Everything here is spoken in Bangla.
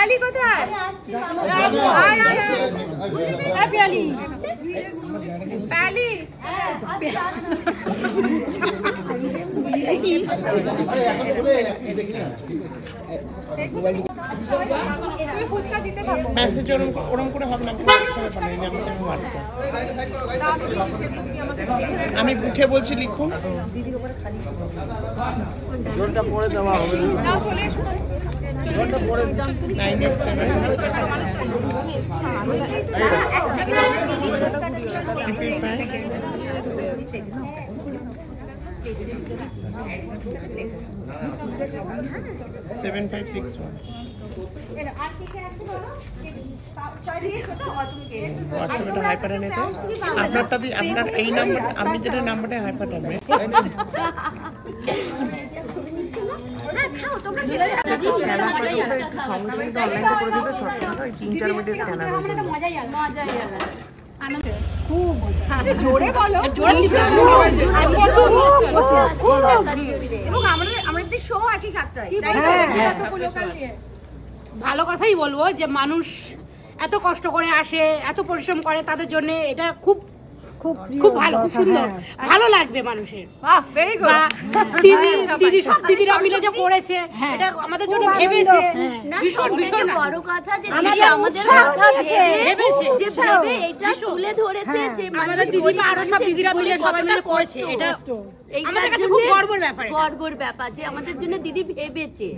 পিয়ালি কোথায়? পিয়ালি পিয়ালি ফুচকা দিতে পারবো মেসেজ ওরকম করে হবে না আমি বুকে বলছি লিখুন জোনটা পড়ে দেওয়া হবে নাও চলে এসো জোনটা পড়ে 7561 হোয়াটসঅ্যাপে হাই পাঠান এতে আপনারটা দিয়ে আপনার এই নাম্বারটা আমি যেটা নাম্বারটা হাই পাঠাবে জোরে বলো এবং আমাদের শো আছে 7টায় ভালো কথাই বলবো যে মানুষ এত কষ্ট করে আসে এত পরিশ্রম করে তাদের জন্য এটা খুব খুব খুব ভালো খুব সুন্দর ভালো লাগবে মানুষের দিদি সব দিদিরা মিলে যে করেছে এটা আমাদের জন্য ভেবেছে ভীষণ ভীষণ বড় কথা যে আমাদের কথা ভেবেছে যে ভেবে এটা তুলে ধরেছে যে আমাদের দিদিরা আরো সব দিদিরা মিলে সবাই মিলে করেছে এটা আমাদের কাছে খুব গর্বের ব্যাপার যে আমাদের জন্য দিদি ভেবেছে।